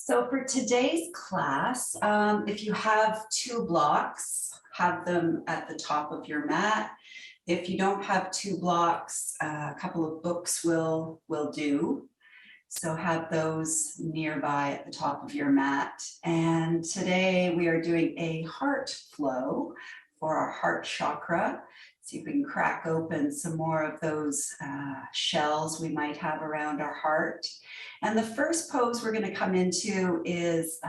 So for today's class, if you have 2 blocks, have them at the top of your mat. If you don't have 2 blocks, a couple of books will do. So have those nearby at the top of your mat. And today we are doing a heart flow for our heart chakra. See if we can crack open some more of those shells we might have around our heart. And the first pose we're going to come into is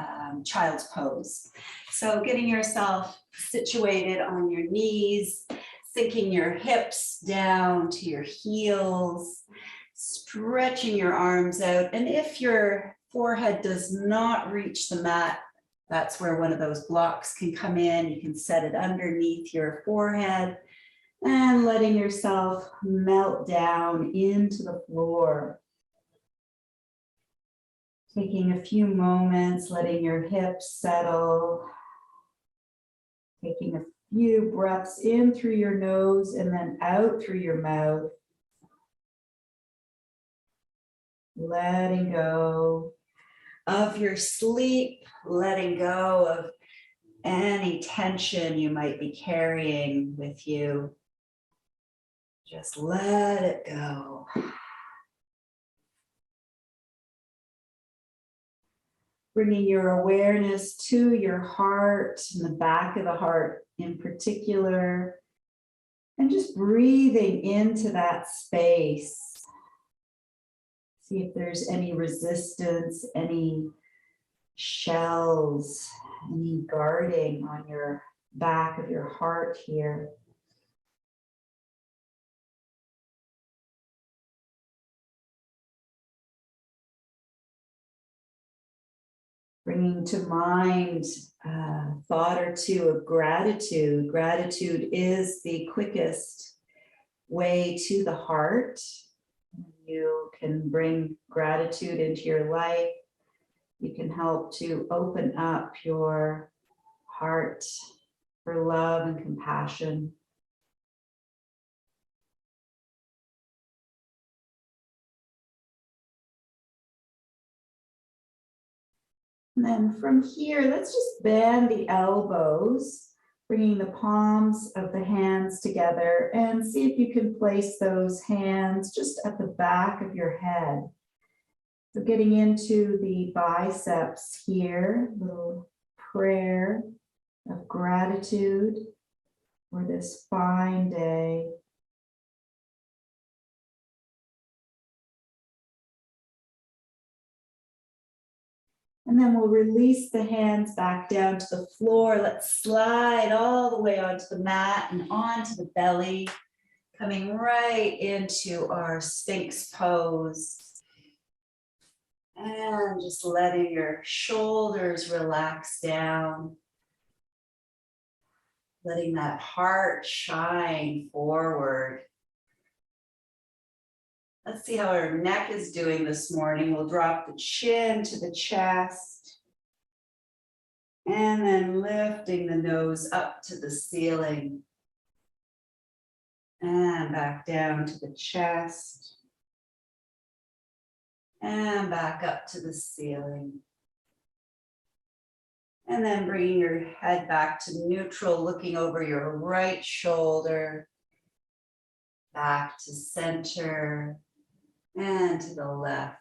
child's pose. So getting yourself situated on your knees, sinking your hips down to your heels, stretching your arms out. And if your forehead does not reach the mat, that's where one of those blocks can come in. You can set it underneath your forehead and letting yourself melt down into the floor. Taking a few moments, letting your hips settle. Taking a few breaths in through your nose and then out through your mouth. Letting go of your sleep, letting go of any tension you might be carrying with you. Just let it go. Bringing your awareness to your heart and the back of the heart in particular, and just breathing into that space. See if there's any resistance, any shells, any guarding on your back of your heart here. Bringing to mind a thought or two of gratitude. Gratitude is the quickest way to the heart. You can bring gratitude into your life. You can help to open up your heart for love and compassion. And then from here, let's just bend the elbows, bringing the palms of the hands together, and see if you can place those hands just at the back of your head. So getting into the biceps here, a little prayer of gratitude for this fine day. And then we'll release the hands back down to the floor. Let's slide all the way onto the mat and onto the belly, coming right into our Sphinx pose. And just letting your shoulders relax down. Letting that heart shine forward. Let's see how our neck is doing this morning. We'll drop the chin to the chest. And then lifting the nose up to the ceiling. And back down to the chest. And back up to the ceiling. And then bringing your head back to neutral, looking over your right shoulder. Back to center. And to the left,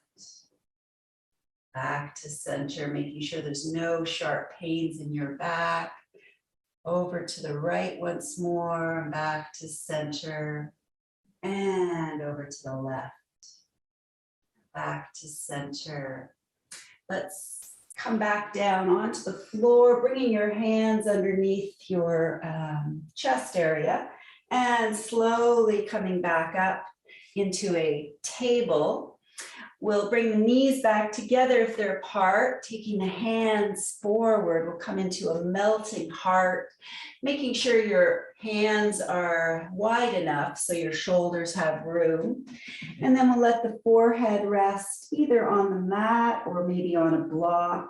back to center, making sure there's no sharp pains in your back. Over to the right once more, back to center, and over to the left, back to center. Let's come back down onto the floor, bringing your hands underneath your chest area, and slowly coming back up into a table. We'll bring the knees back together if they're apart, taking the hands forward. We'll come into a melting heart, making sure your hands are wide enough so your shoulders have room. And then we'll let the forehead rest either on the mat or maybe on a block,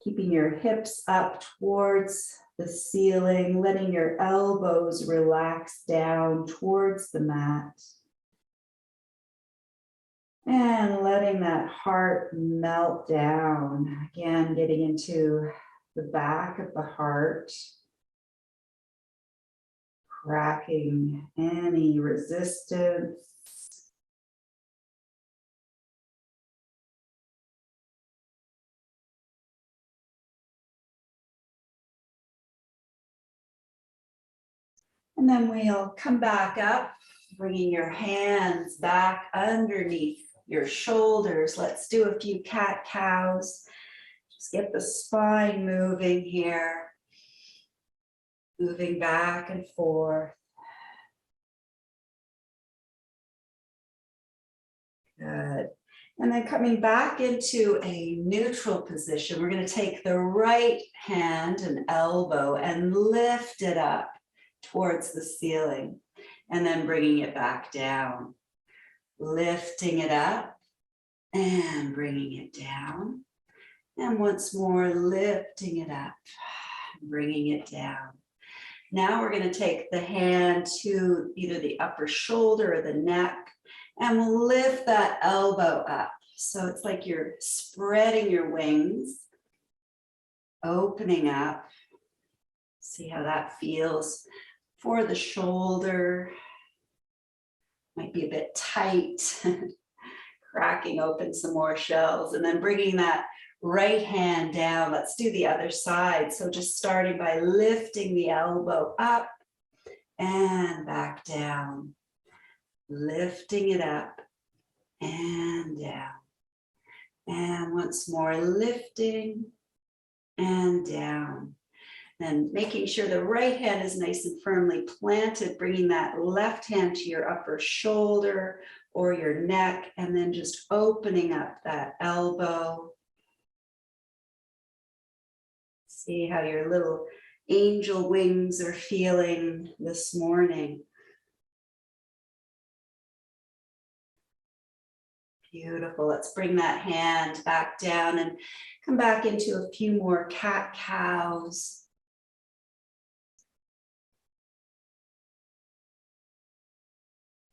keeping your hips up towards the ceiling, letting your elbows relax down towards the mat. And letting that heart melt down. Again, getting into the back of the heart. Cracking any resistance. And then we'll come back up, bringing your hands back underneath your shoulders. Let's do a few cat-cows. Just get the spine moving here. Moving back and forth. Good. And then coming back into a neutral position, we're going to take the right hand and elbow and lift it up towards the ceiling, and then bringing it back down. Lifting it up and bringing it down. And once more, lifting it up, bringing it down. Now we're going to take the hand to either the upper shoulder or the neck, and we'll lift that elbow up. So it's like you're spreading your wings, opening up. See how that feels for the shoulder. Might be a bit tight. Cracking open some more shells, and then bringing that right hand down. Let's do the other side. So just starting by lifting the elbow up and back down. Lifting it up and down. And once more, lifting and down. Then making sure the right hand is nice and firmly planted, bringing that left hand to your upper shoulder or your neck, and then just opening up that elbow. See how your little angel wings are feeling this morning. Beautiful. Let's bring that hand back down and come back into a few more cat-cows.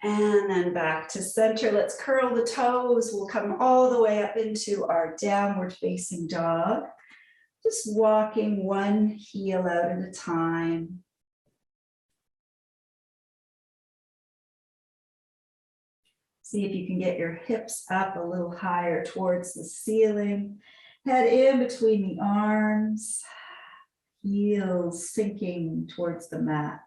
And then back to center. Let's curl the toes. We'll come all the way up into our downward facing dog. Just walking one heel out at a time. See if you can get your hips up a little higher towards the ceiling. Head in between the arms. Heels sinking towards the mat.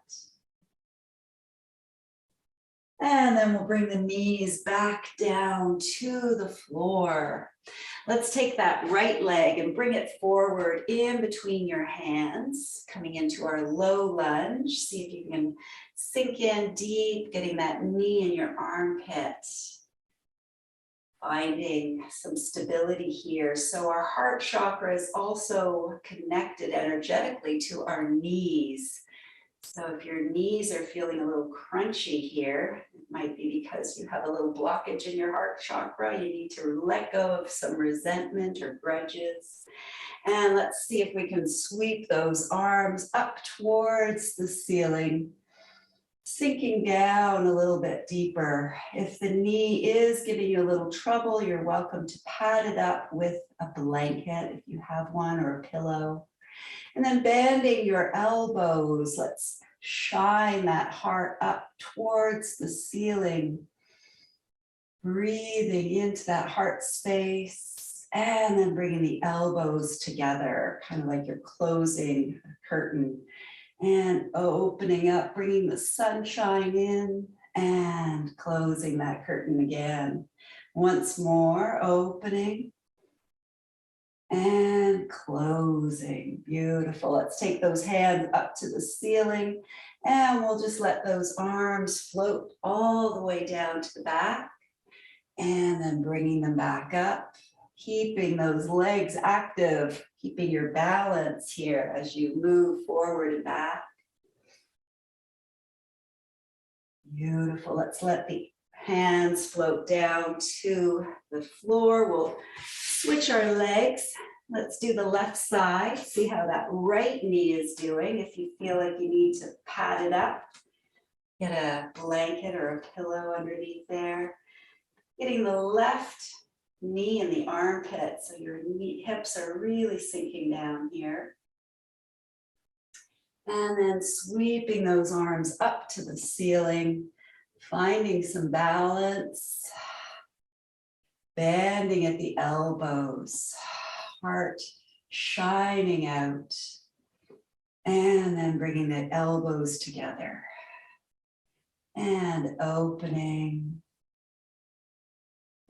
And then we'll bring the knees back down to the floor. Let's take that right leg and bring it forward in between your hands, coming into our low lunge. See if you can sink in deep, getting that knee in your armpit. Finding some stability here. So our heart chakra is also connected energetically to our knees. So if your knees are feeling a little crunchy here, it might be because you have a little blockage in your heart chakra. You need to let go of some resentment or grudges. And let's see if we can sweep those arms up towards the ceiling, sinking down a little bit deeper. If the knee is giving you a little trouble, you're welcome to pad it up with a blanket if you have one, or a pillow. And then bending your elbows, let's shine that heart up towards the ceiling. Breathing into that heart space, and then bringing the elbows together, kind of like you're closing a curtain. And opening up, bringing the sunshine in, and closing that curtain again. Once more, opening and closing. Beautiful. Let's take those hands up to the ceiling, and we'll just let those arms float all the way down to the back, and then bringing them back up, keeping those legs active, keeping your balance here as you move forward and back. Beautiful. Let's let the hands float down to the floor. We'll switch our legs. Let's do the left side. See how that right knee is doing. If you feel like you need to pad it up, get a blanket or a pillow underneath there. Getting the left knee in the armpit, so your hips are really sinking down here. And then sweeping those arms up to the ceiling, finding some balance, bending at the elbows, heart shining out, and then bringing the elbows together and opening,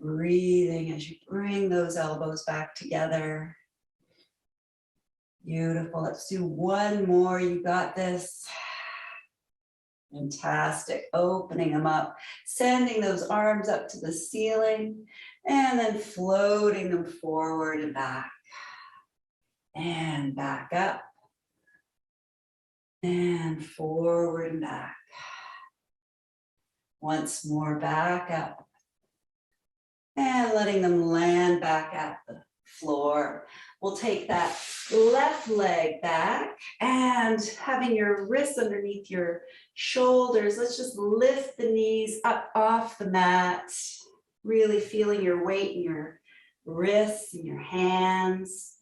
breathing as you bring those elbows back together. Beautiful. Let's do one more. You got this. Fantastic. Opening them up, sending those arms up to the ceiling, and then floating them forward and back up, and forward and back. Once more, back up, and letting them land back at the floor. We'll take that left leg back and having your wrists underneath your shoulders, let's just lift the knees up off the mat, really feeling your weight in your wrists and your hands,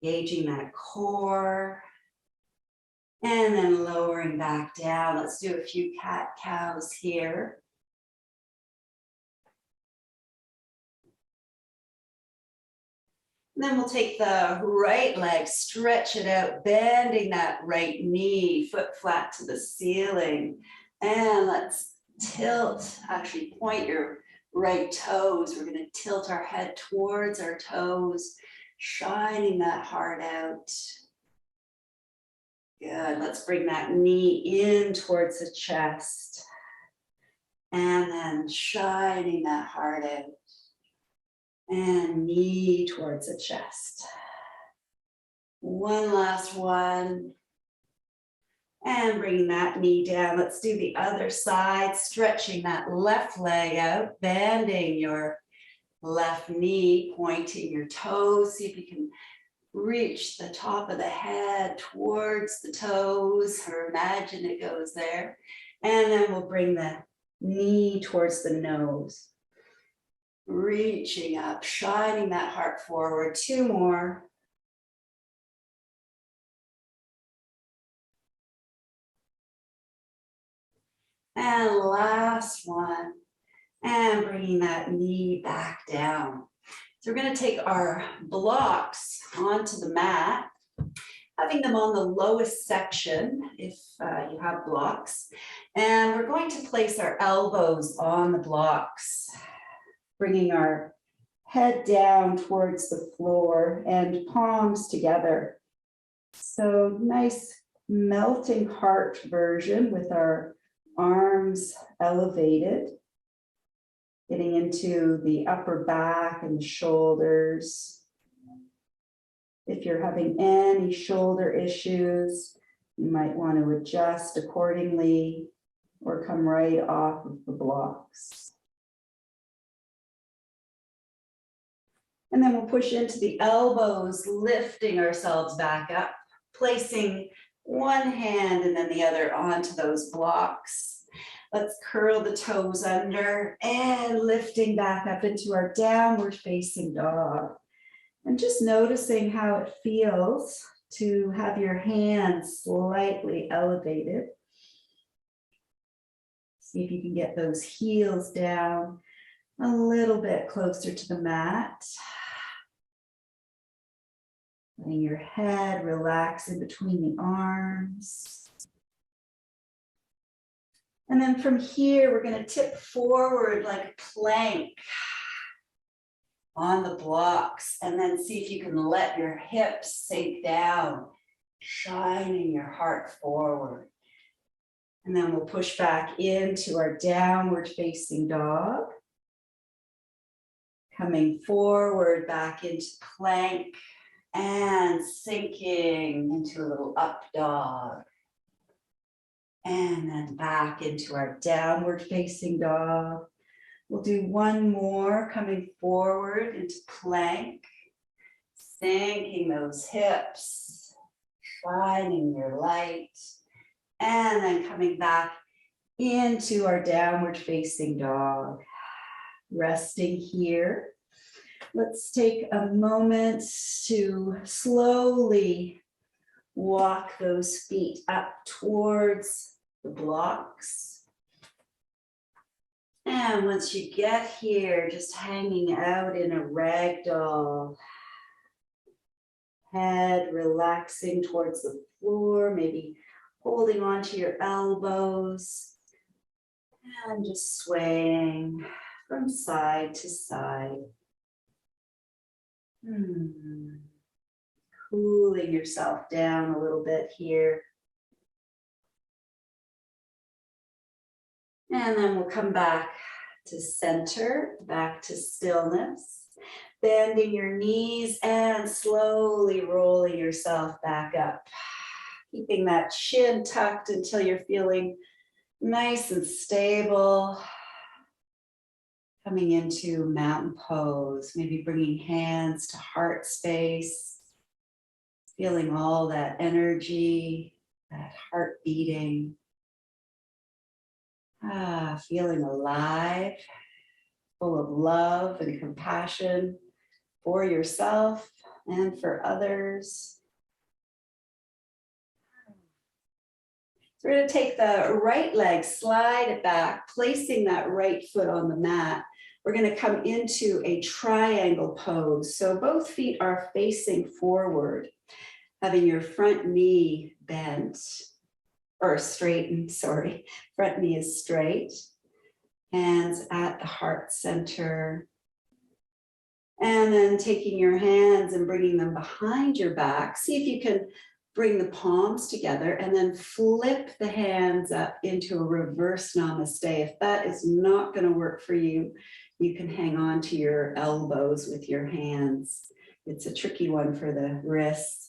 gauging that core, and then lowering back down. Let's do a few cat-cows here. And then we'll take the right leg, stretch it out, bending that right knee, foot flat to the ceiling. And let's tilt, actually point your right toes. We're going to tilt our head towards our toes, shining that heart out. Good. Let's bring that knee in towards the chest. And then shining that heart out. And knee towards the chest. One last one. And bringing that knee down. Let's do the other side, stretching that left leg out, bending your left knee, pointing your toes. See if you can reach the top of the head towards the toes, or imagine it goes there. And then we'll bring the knee towards the nose. Reaching up, shining that heart forward. Two more. And last one. And bringing that knee back down. So we're going to take our blocks onto the mat, having them on the lowest section if you have blocks. And we're going to place our elbows on the blocks, bringing our head down towards the floor and palms together. So nice melting heart version with our arms elevated, getting into the upper back and shoulders. If you're having any shoulder issues, you might want to adjust accordingly or come right off of the blocks. And then we'll push into the elbows, lifting ourselves back up, placing one hand and then the other onto those blocks. Let's curl the toes under and lifting back up into our downward facing dog. And just noticing how it feels to have your hands slightly elevated. See if you can get those heels down a little bit closer to the mat. Letting your head relax in between the arms. And then from here, we're going to tip forward like a plank on the blocks. And then see if you can let your hips sink down, shining your heart forward. And then we'll push back into our downward facing dog. Coming forward back into plank. And sinking into a little up dog. And then back into our downward facing dog. We'll do one more, coming forward into plank. Sinking those hips, shining your light. And then coming back into our downward facing dog. resting here. Let's take a moment to slowly walk those feet up towards the blocks. And once you get here, just hanging out in a ragdoll, head relaxing towards the floor, maybe holding onto your elbows and just swaying from side to side. Cooling yourself down a little bit here. And then we'll come back to center, back to stillness, bending your knees and slowly rolling yourself back up. Keeping that chin tucked until you're feeling nice and stable. Coming into mountain pose, maybe bringing hands to heart space, feeling all that energy, that heart beating. Feeling alive, full of love and compassion for yourself and for others. So we're going to take the right leg, slide it back, placing that right foot on the mat. We're going to come into a triangle pose. So both feet are facing forward, having your front knee bent, or straightened, sorry. Front knee is straight. Hands at the heart center. And then taking your hands and bringing them behind your back. See if you can bring the palms together and then flip the hands up into a reverse namaste. If that is not going to work for you, you can hang on to your elbows with your hands. It's a tricky one for the wrists.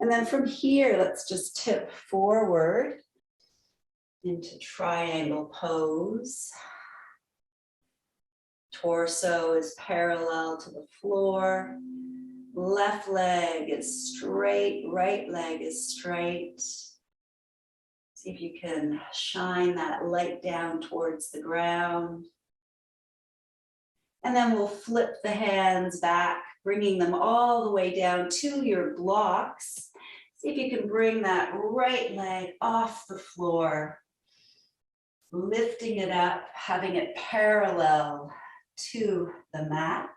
And then from here, let's just tip forward into triangle pose. Torso is parallel to the floor. Left leg is straight, right leg is straight. See if you can shine that light down towards the ground. And then we'll flip the hands back, bringing them all the way down to your blocks. See if you can bring that right leg off the floor, lifting it up, having it parallel to the mat.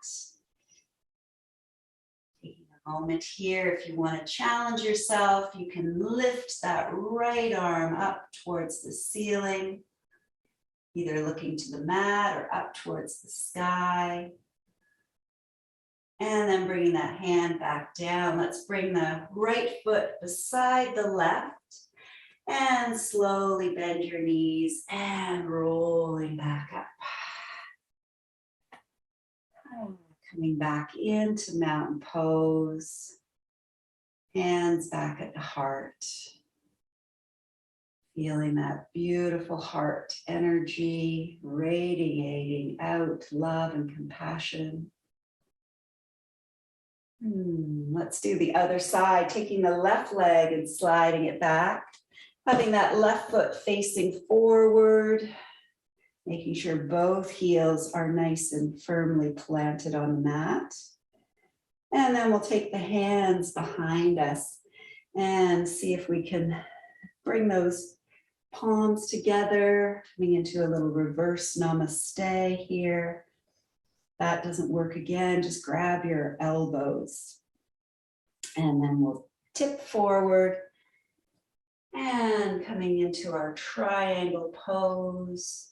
Taking a moment here, if you want to challenge yourself, you can lift that right arm up towards the ceiling, either looking to the mat or up towards the sky. And then bringing that hand back down. Let's bring the right foot beside the left and slowly bend your knees and rolling back up. Coming back into mountain pose. Hands back at the heart. Feeling that beautiful heart energy radiating out love and compassion. Let's do the other side, taking the left leg and sliding it back. Having that left foot facing forward. Making sure both heels are nice and firmly planted on the mat. And then we'll take the hands behind us and see if we can bring those palms together, coming into a little reverse namaste here. That doesn't work again, just grab your elbows. And then we'll tip forward and coming into our triangle pose.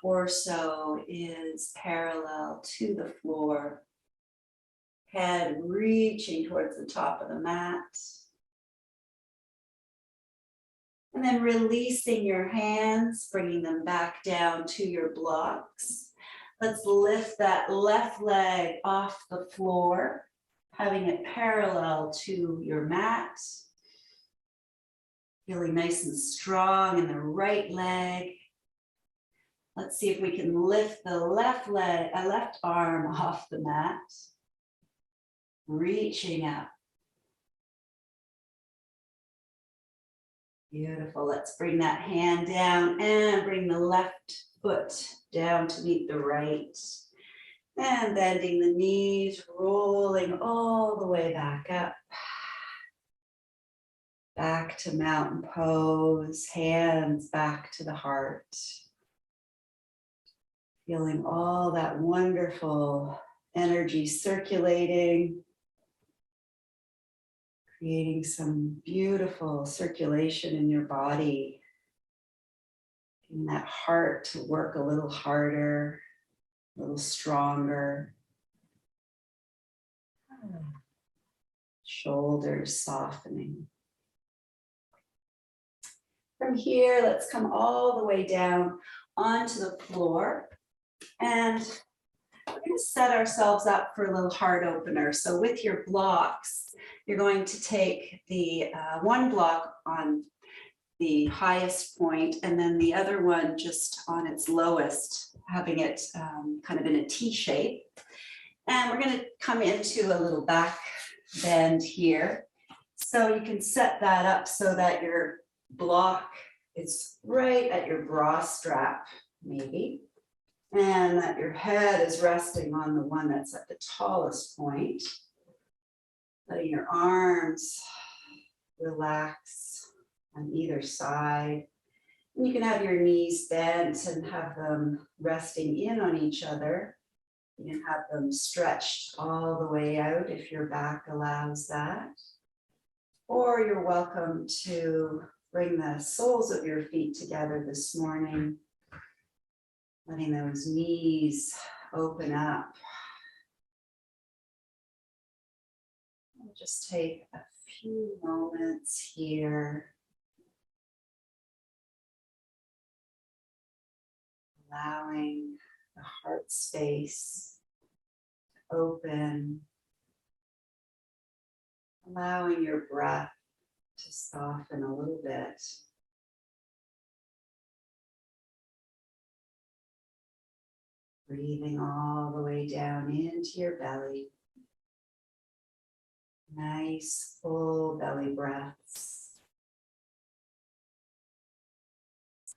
Torso is parallel to the floor. Head reaching towards the top of the mat. And then releasing your hands, bringing them back down to your blocks. Let's lift that left leg off the floor, having it parallel to your mat. Feeling nice and strong in the right leg. Let's see if we can lift the left arm off the mat. Reaching up. Beautiful. Let's bring that hand down and bring the left foot down to meet the right. And bending the knees, rolling all the way back up. Back to mountain pose, hands back to the heart. Feeling all that wonderful energy circulating, creating some beautiful circulation in your body. Getting that heart to work a little harder, a little stronger. Shoulders softening. From here, let's come all the way down onto the floor. And we're going to set ourselves up for a little heart opener. So with your blocks, you're going to take the one block on the highest point and then the other one just on its lowest, having it kind of in a T shape. And we're going to come into a little back bend here. So you can set that up so that your block is right at your bra strap, maybe. And that your head is resting on the one that's at the tallest point. Letting your arms relax on either side. And you can have your knees bent and have them resting in on each other. You can have them stretched all the way out if your back allows that. Or you're welcome to bring the soles of your feet together this morning. Letting those knees open up. We'll just take a few moments here. Allowing the heart space to open. Allowing your breath to soften a little bit. Breathing all the way down into your belly. Nice full belly breaths.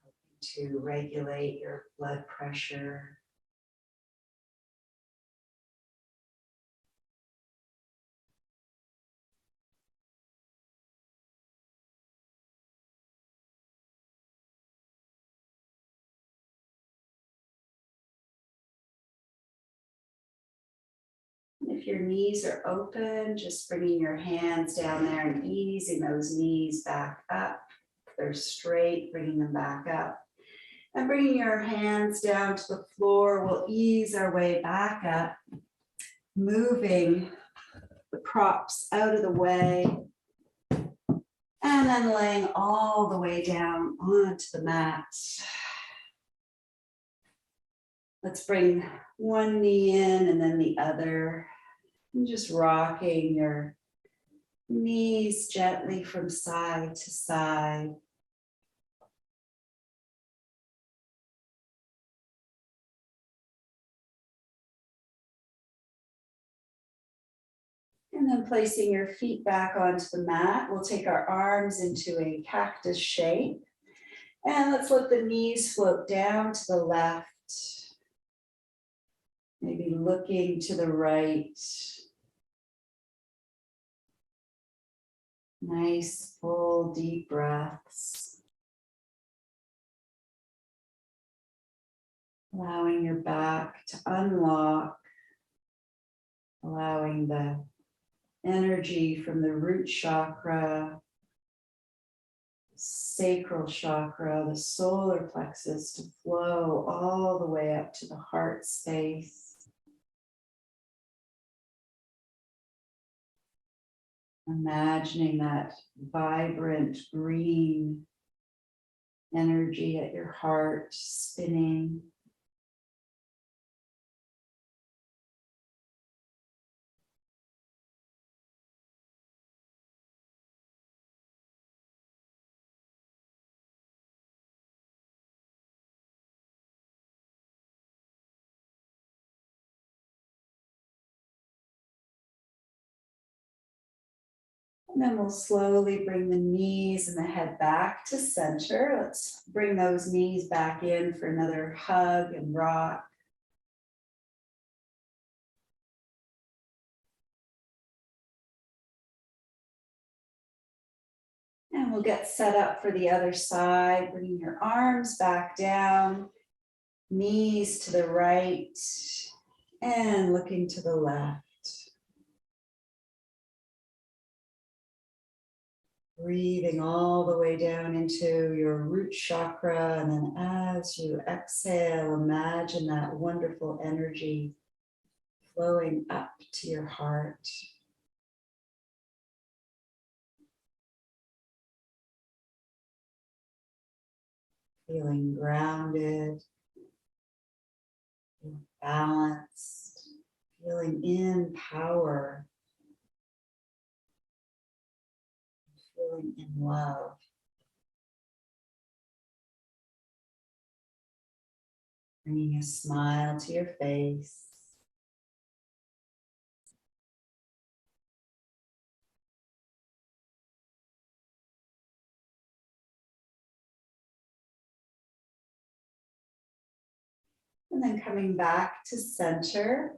Helping to regulate your blood pressure. If your knees are open, just bringing your hands down there and easing those knees back up. If they're straight, bringing them back up. And bringing your hands down to the floor, we'll ease our way back up, moving the props out of the way, and then laying all the way down onto the mat. Let's bring one knee in and then the other. And just rocking your knees gently from side to side. And then placing your feet back onto the mat, we'll take our arms into a cactus shape. And let's let the knees float down to the left. Maybe looking to the right. Nice, full, deep breaths. Allowing your back to unlock. Allowing the energy from the root chakra, sacral chakra, the solar plexus to flow all the way up to the heart space. Imagining that vibrant green energy at your heart spinning. And then we'll slowly bring the knees and the head back to center. Let's bring those knees back in for another hug and rock. And we'll get set up for the other side, bringing your arms back down, knees to the right, and looking to the left. Breathing all the way down into your root chakra, and then as you exhale, imagine that wonderful energy flowing up to your heart. Feeling grounded, feeling balanced, feeling in power, feeling in love. Bringing a smile to your face. And then coming back to center,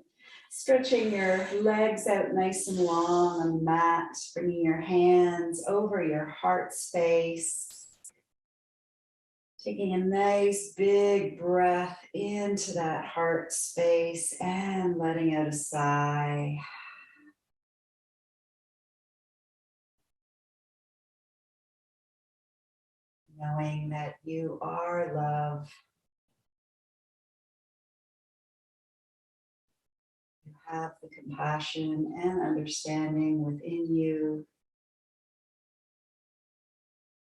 stretching your legs out nice and long on the mat, bringing your hands over your heart space. Taking a nice big breath into that heart space and letting out a sigh. Knowing that you are love. You have the compassion and understanding within you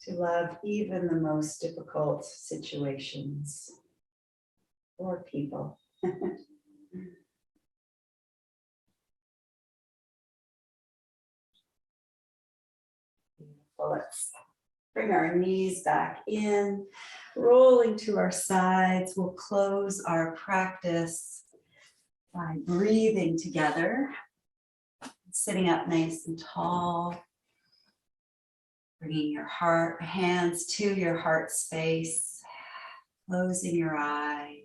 to love even the most difficult situations or people. Beautiful. Let's bring our knees back in, rolling to our sides. We'll close our practice by breathing together, sitting up nice and tall, bringing your hands to your heart space, closing your eyes.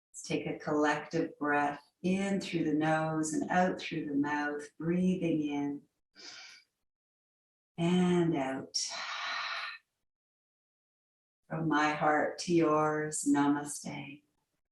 Let's take a collective breath in through the nose and out through the mouth, breathing in and out. From my heart to yours, namaste.